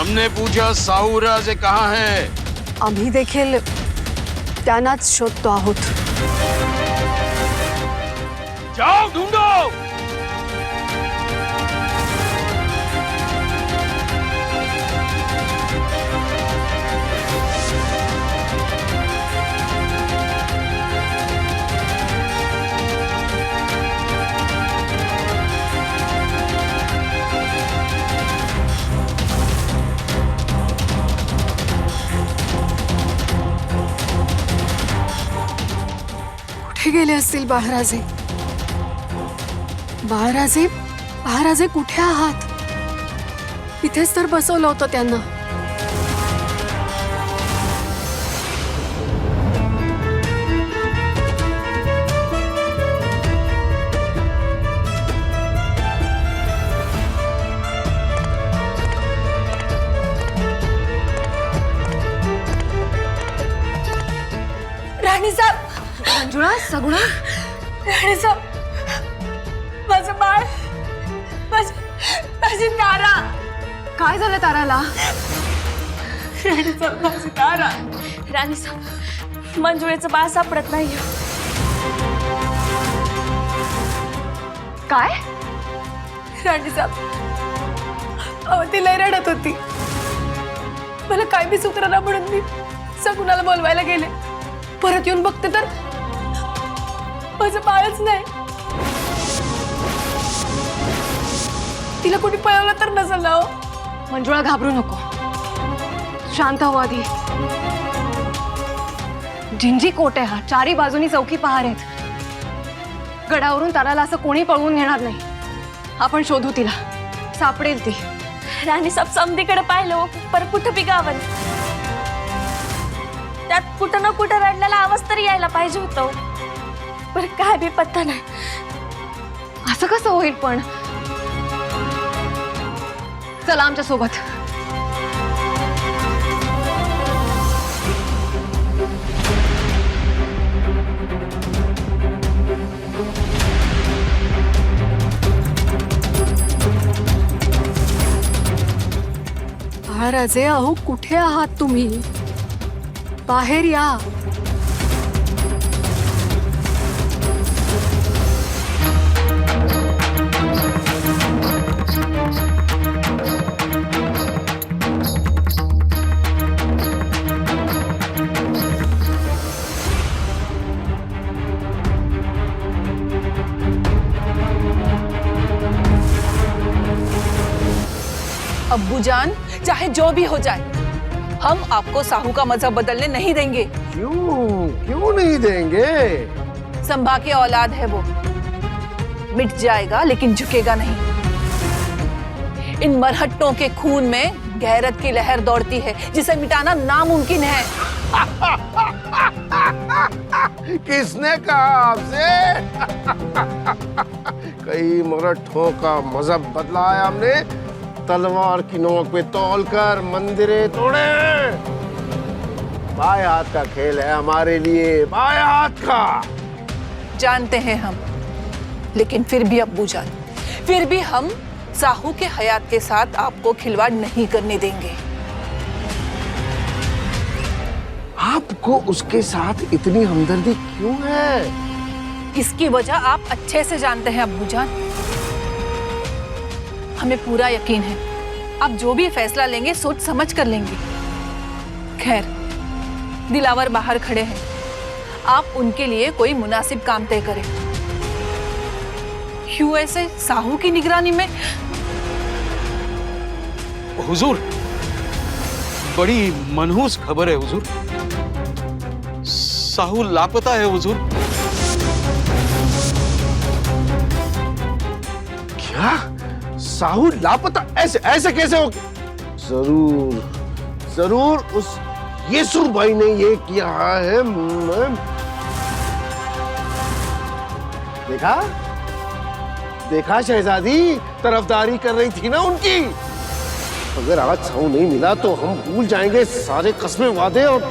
हमने पूछा साहू राजे कहाँ है? आम्ही देखील त्यांनाच शोधतो आहोत. जाओ ढूंढो. कुठे गेले असतील बाळराजे? बाळराजे, बाळराजे कुठे आहात? इथेच तर बसवलं होतं त्यांना. राणी साहेब, मंजुळा, सगुणा, राणी साहेब, माझं बाळ, माझी तारा. काय झालं ताराला? राणी साहेब, माझी तारा. राणी साहेब, मंजुळेचं बाळ सापडत नाही. काय? राणी साहेब, अहो ती लय रडत होती. मला काय बी सुचना म्हणून मी सगुणाला बोलवायला गेले. परत येऊन बघते तर माझं बाळच नाही. तिला कुठे पळवलं तर नसेल ना. मंजुळा, घाबरू नको, शांत हो आधी. झिंजी कोट आहे हा, चारी बाजूनी चौकी पहार आहेत. गडावरून ताराला असं कोणी पळवून घेणार नाही. आपण शोधू तिला, सापडेल ती. राणी साहेब, समधीकडे पाहिलं पर कुठं बी गावल. त्यात कुठं ना कुठं रडलेला आवाज तरी यायला पाहिजे होतं. पर काय बी पत्ता नाही. असं कसं होईल पण? चला आमच्या सोबत. बाळराजे, अहो कुठे आहात तुम्ही? बाहेर या. अब्बूजान, चाहे जो भी हो जाए, हम आपको साहू का मजहब बदलने नहीं देंगे. क्यों नहीं देंगे? संभा के औलाद है वो, मिट जाएगा लेकिन झुकेगा नहीं. इन मरहट्टों के खून में गैरत की लहर दौड़ती है जिसे मिटाना नामुमकिन है. किसने कहा आपसे? कई मराठों का मजहब बदला है हमने. तलवार की नोक पे तौलकर मंदिरें तोड़े. बाएं हाथ का खेल है हमारे लिए, बाएं हाथ का. जानते हैं हम, लेकिन फिर भी अब्बूजान, फिर भी हम साहू के हयात के साथ आपको खिलवाड़ नहीं करने देंगे. आपको उसके साथ इतनी हमदर्दी क्यों है? इसकी वजह आप अच्छे से जानते हैं अब्बूजान. हमें पूरा यकीन है आप जो भी फैसला लेंगे सोच समझ कर लेंगे. खैर, दिलावर बाहर खड़े हैं, आप उनके लिए कोई मुनासिब काम तय करें. क्यों ऐसे साहू की निगरानी में? हुजूर, बड़ी मनहूस खबर है हुजूर. साहू लापता है हुजूर. क्या? साहू लापता? ऐसे ऐसे कैसे हो? जरूर उस येसुर भाई ने ये किया है. देखा शहजादी, तरफदारी कर रही थी ना उनकी. अगर आज साहू नहीं मिला तो हम भूल जाएंगे सारे कस्में वादे. और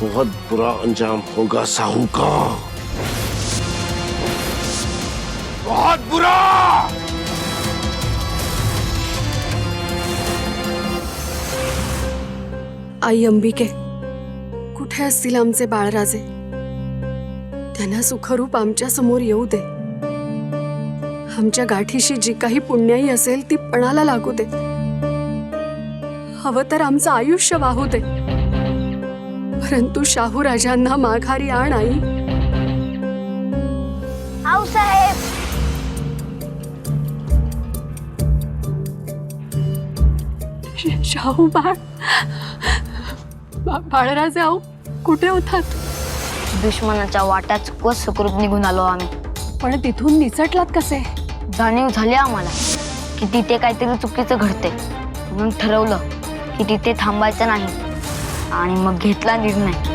बहुत बुरा अंजाम होगा साहू का, बहुत बुरा. आई अंबिके, कुठे असतील आमचे बाळराजे? त्यांना सुखरूप आमच्या समोर येऊ दे. आमच्या गाठीशी जी काही पुण्याई असेल ती पणाला लागू दे. हवं तर आमचं आयुष्य वाहू दे, परंतु शाहू राजांना माघारी आण आई. आऊसाहेब, शाहू बाळराजे आऊ कुठे होतात? दुश्मनाच्या वाट्यात चुकवत सुखरूप निघून आलो आम्ही. पण तिथून निसटलात कसे? जाणीव झाली आम्हाला की तिथे काहीतरी चुकीचं घडते, म्हणून ठरवलं की तिथे थांबायचं नाही आणि मग घेतला निर्णय.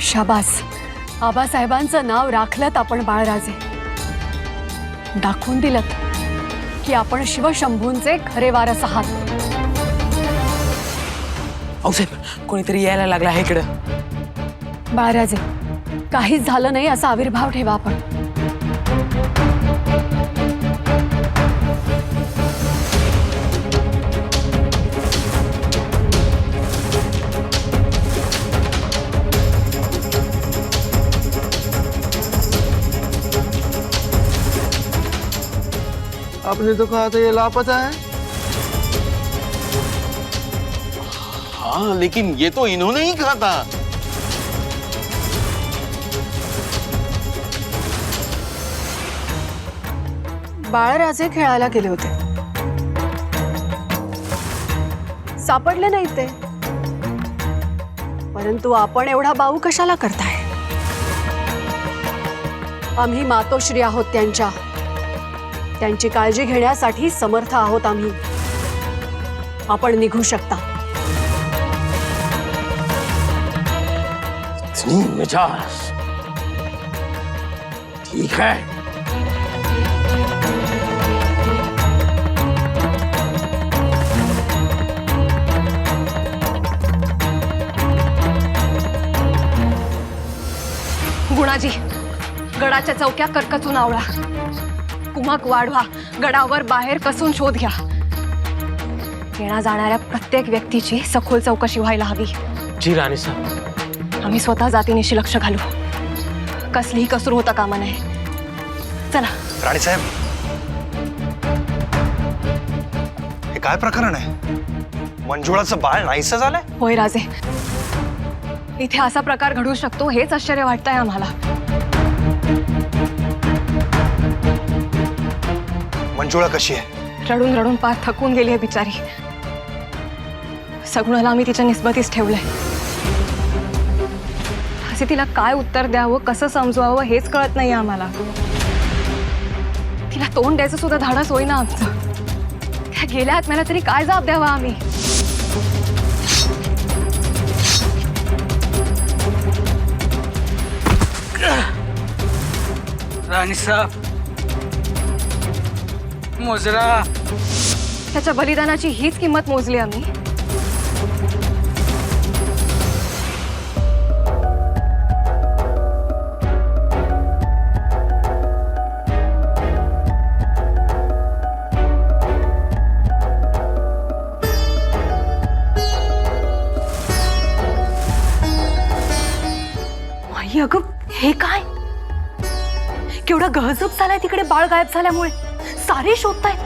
शाबास, आबासाहेबांचं नाव राखलत आपण बाळराजे. दाखवून दिलत की आपण शिवशंभूंचे खरे वारस आहात. आऊसाहेब, कोणीतरी यायला लागला आहे इकडं. बाळराजे, काहीच झालं नाही असा आविर्भाव ठेवा आपण. आपने तो कहा था ये लापता है. हाँ, लेकिन ये तो इन्होंने ही कहा था. बाळराजे खेळायला गेले होते, सापडले नाही ते. परंतु आपण एवढा बाऊ कशाला करताय? आम्ही मातोश्री आहोत त्यांच्या. त्यांची काळजी घेण्यासाठी समर्थ आहोत आम्ही. आपण निघू शकता. इतनी मिजाज. ठीक है. गुणाजी, गडाच्या चौक्या करकचून आवळा. कुमक वाढवा, गडावर बाहेर कसून शोध घ्या. येण्या जाणाऱ्या प्रत्येक व्यक्तीची सखोल चौकशी व्हायला हवी. जी राणी साहेब. आम्ही स्वतः जातीनिशी लक्ष घालू. कसलीही कसूर होता कामा नये. चला. राणी साहेब, हे काय प्रकरण आहे? मंजुळाचं बाळ नाहीसं झालंय? होय राजे, इथे असा प्रकार घडू शकतो हेच आश्चर्य वाटतंय आम्हाला. मंजुळा कशी आहे? रडून रडून पार थकून गेली आहे बिचारी. सगुणाला आम्ही तिच्या निस्बतीस ठेवलंय. असे तिला काय उत्तर द्यावं, कसं समजवावं हेच कळत नाही आम्हाला. तिला तोंड द्यायचं सुद्धा धाडस होईना आमचं. त्या गेल्या आत्म्याला तरी काय जाब द्यावा आम्ही? राणी साहेब, मोजरा. त्याच्या बलिदानाची हीच किंमत मोजली आम्ही. आई, अगं हे काय? केवढा गहजब झालाय तिकडे बाळ गायब झाल्यामुळे. सारे शोधतायत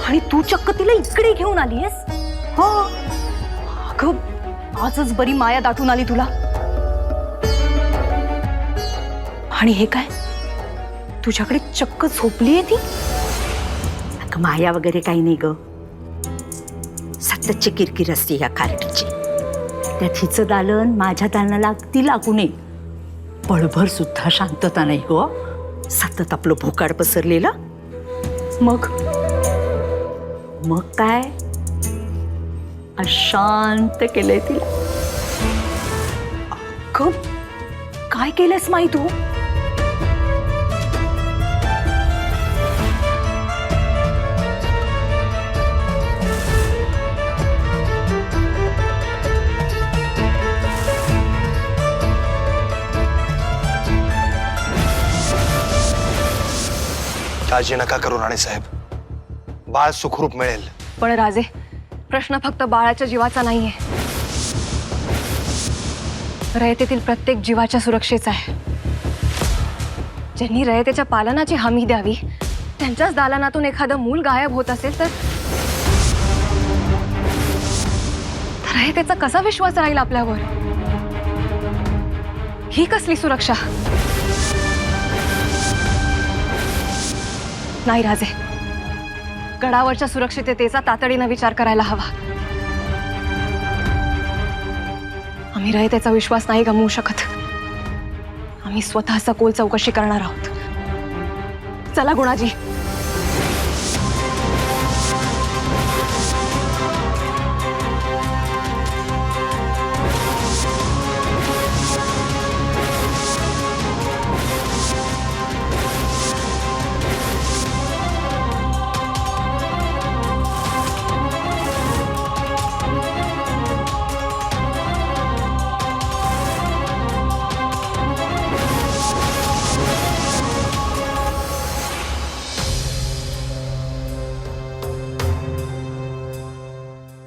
आणि तू चक्क तिला इकडे घेऊन आलीयस. हो अगं, आजच बरी माया दाटून आली तुला. आणि हे काय, तुझ्याकडे चक्क झोपलीये ती. अगं माया वगैरे काही नाही ग. सततची किरकिर असते या कार्टीची. त्यात हिचं दालन माझ्या दालनाला अगदी लागू नये. पळभर सुद्धा शांतता नाही ग. सतत आपलं भोकाड पसरलेलं. मग काय अशांत केलंय तिला. अगं, काय केलंस माई तू? काळजी नका करू राणीसाहेब, बाळ सुखरूप मिळेल. पण राजे, प्रश्न फक्त बाळाच्या जीवाचा नाहीये, रयतेतील प्रत्येक जीवाच्या सुरक्षेचा आहे. ज्यांनी रयतेच्या पालनाची हमी द्यावी त्यांच्याच दालनातून एखादं मूल गायब होत असेल तर रयतेचा कसा विश्वास राहील आपल्यावर? ही कसली सुरक्षा? नाही राजे, गडावरच्या सुरक्षिततेचा तातडीनं विचार करायला हवा. आम्ही रयतेचा विश्वास नाही गमवू शकत. आम्ही स्वतः सखोल चौकशी करणार आहोत. चला गुणाजी.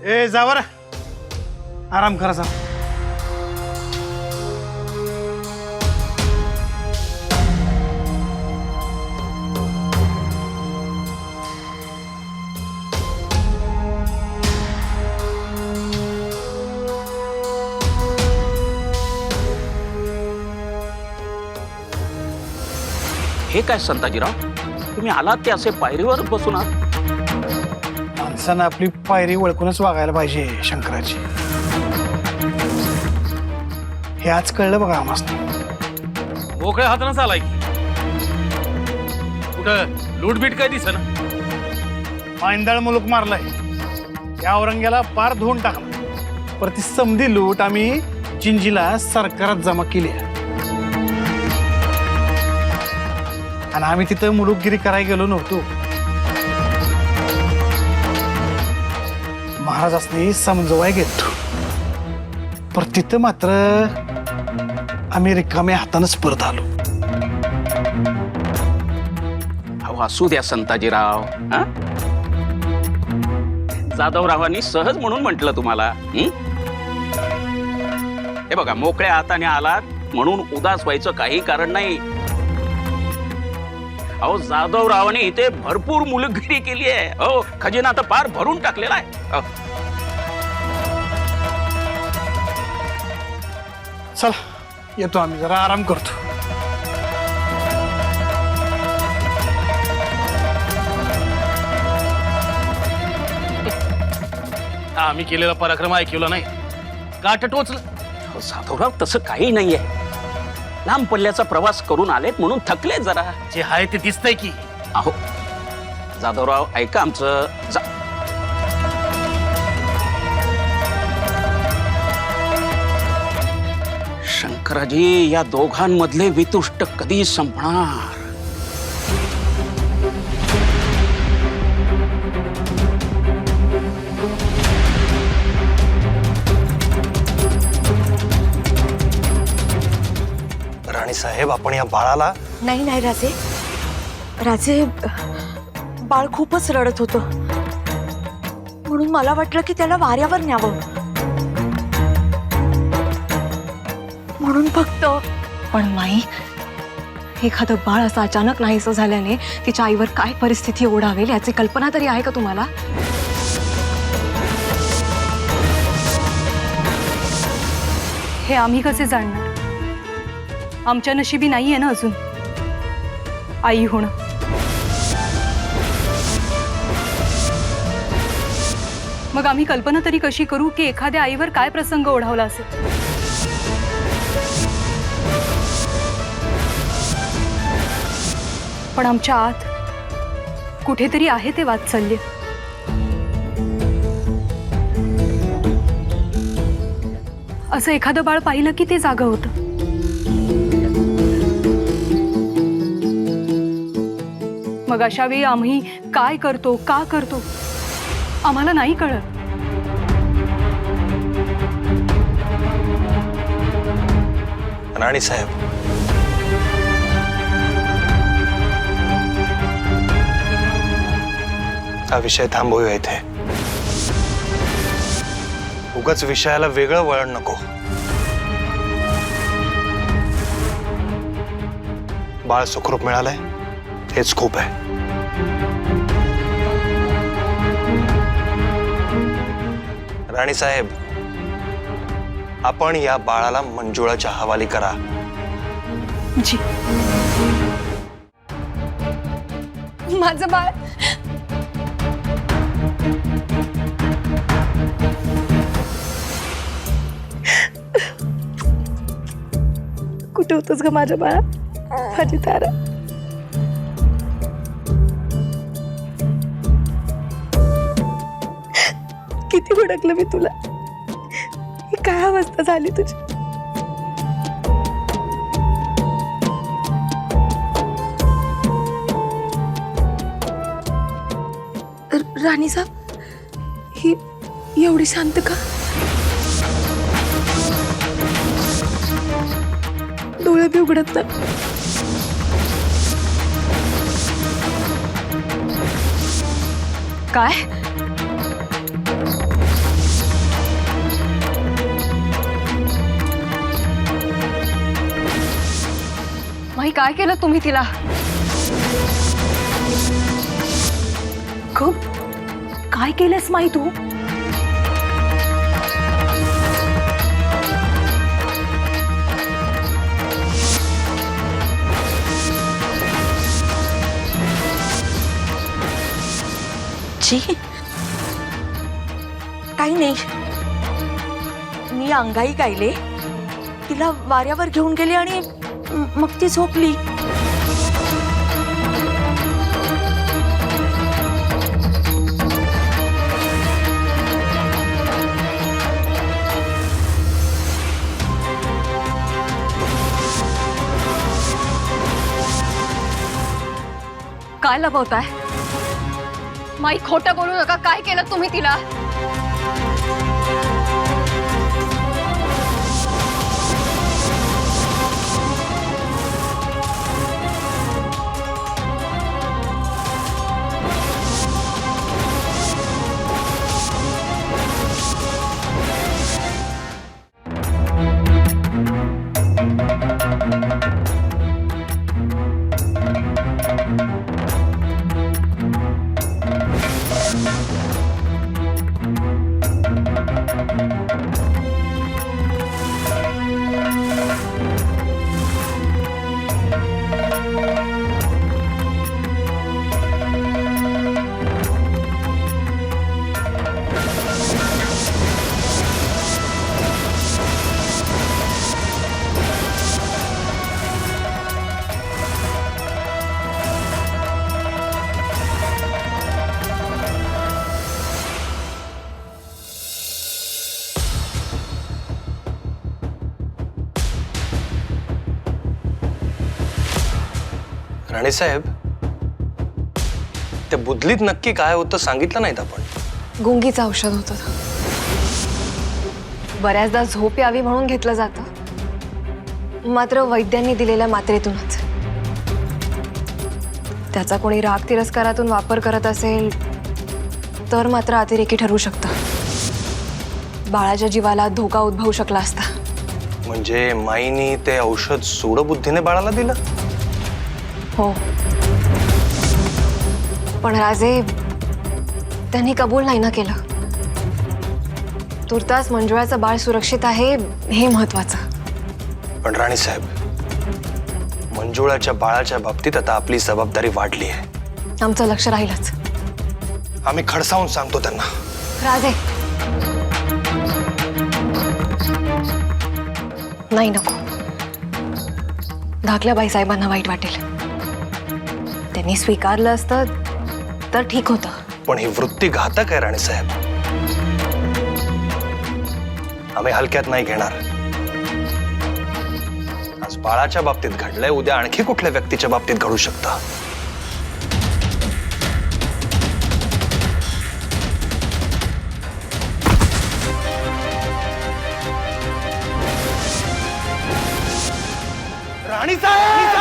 ए जावर आराम करा जा. हे काय संताजीराव, तुम्ही आलात ते असे पायरीवर बसून आहात? माणसानं आपली पायरी ओळखूनच वागायला पाहिजे शंकराची. हे आज कळलं बघा आम्हाला. मोकळ्या हातानंच आलाय की कुठं लूटबीट काय दिसेना. मांदळ मुलूक मारलाय, या औरंग्याला पार धुवून टाकला. पर ती समधी लूट आम्ही जिंजीला सरकारात जमा केली आहे. आणि आम्ही तिथं मुलुकगिरी करायला गेलो नव्हतो. महाराजांनी समजवाय घेतो, पर तिथं मात्र आम्ही रिकाम्या हातानंच परत आलो. अहो असू द्या संताजीराव. हा? जाधवरावांनी सहज म्हणून म्हटलं तुम्हाला. हे बघा, मोकळ्या हाताने आलात म्हणून उदास व्हायचं काही कारण नाही. अहो जाधवरावांनी इथे भरपूर मुलुकगिरी केली आहे. हो, खजिना तर पार भरून टाकलेला आहे. चला येतो, आम्ही जरा आराम करतो. आम्ही केलेला पराक्रम ऐकला नाही, गाठ टोचलं. अहो, जाधवराव तसं काही नाहीये. लांब पल्ल्याचा प्रवास करून आलेत म्हणून थकले जरा. जे आहे ते दिसतंय की. अहो जाधवराव ऐका आमचं. शंकराजी, या दोघांमधले वितुष्ट कधी संपणार? राणीसाहेब, आपण या बाळाला. नाही नाही राजे, राजे बाळ खूपच रडत होतं, म्हणून मला वाटलं की त्याला वाऱ्यावर न्यावं, म्हणून फक्त. पण माई, एखादं बाळ असं अचानक नाहीसं झाल्याने तिच्या आईवर काय परिस्थिती ओढावेल याची कल्पना तरी आहे का तुम्हाला? हे आम्ही कसे जाणणार? आमच्या नशिबी नाहीये ना अजून आई होणं. मग आम्ही कल्पना तरी कशी करू की एखाद्या आईवर काय प्रसंग ओढावला असेल? पण आमच्या आत कुठेतरी आहे ते वात्सल्य. असं एखादं बाळ पाहिलं की ते जागं होतं. मग अशा वेळी आम्ही काय करतो, का करतो, आम्हाला नाही कळत. राणीसाहेब, हा विषय थांबवूया इथे. उगाच विषयाला वेगळं वळण नको. बाळ सुखरूप मिळालंय हेच खूप आहे. राणी साहेब, आपण या बाळाला मंजुळाच्या हवाली करा. जी. माझं बाळ कुठे होतोस ग माझ्या बाळा, माझी तारा. किती हुडकलं मी तुला. ही काय अवस्था झाली तुझी. राणी साहेब, ही एवढी शांत का. डोळे बी उघडत नाही. काय. माही काय केलं तुम्ही तिला. खूप काय केलंस माही तू. जी काही नाही. मी अंगाई गायले, तिला वाऱ्यावर घेऊन गेले आणि मग ती झोपली. काय लपवताय. माई खोटं बोलू नका. काय केलं तुम्ही तिला. राणी साहेब, त्या बुदलीत नक्की काय होतं सांगितलं नाहीत आपण. गुंगीचं औषध होतं. बऱ्याचदा झोप यावी म्हणून घेतलं जातं, मात्र वैद्यांनी दिलेल्या मात्रेतूनच. त्याचा कोणी राग तिरस्कारातून वापर करत असेल तर मात्र अतिरेकी ठरू शकतं. बाळाच्या जीवाला धोका उद्भवू शकला असता. म्हणजे माईनी ते औषध सूडबुद्धीने बाळाला दिलं. हो, पण राजे त्यांनी कबूल नाही ना केलं. तुर्तास मंजुळाचं बाळ सुरक्षित आहे हे महत्वाचं. पण राणी साहेब, मंजुळाच्या बाळाच्या बाबतीत आता आपली जबाबदारी वाढली आहे. आमचं लक्ष राहीलच. आम्ही खडसावून सांगतो त्यांना. राजे नाही, नको. धाकल्या बाईसाहेबांना वाईट वाटेल. त्यांनी स्वीकारलं असतं तर ठीक होतं. पण ही वृत्ती घातक आहे राणी साहेब. आम्ही हलक्यात नाही घेणार. आज बाळाच्या बाबतीत घडलंय, उद्या आणखी कुठल्या व्यक्तीच्या बाबतीत घडू शकतं. राणी साहेब,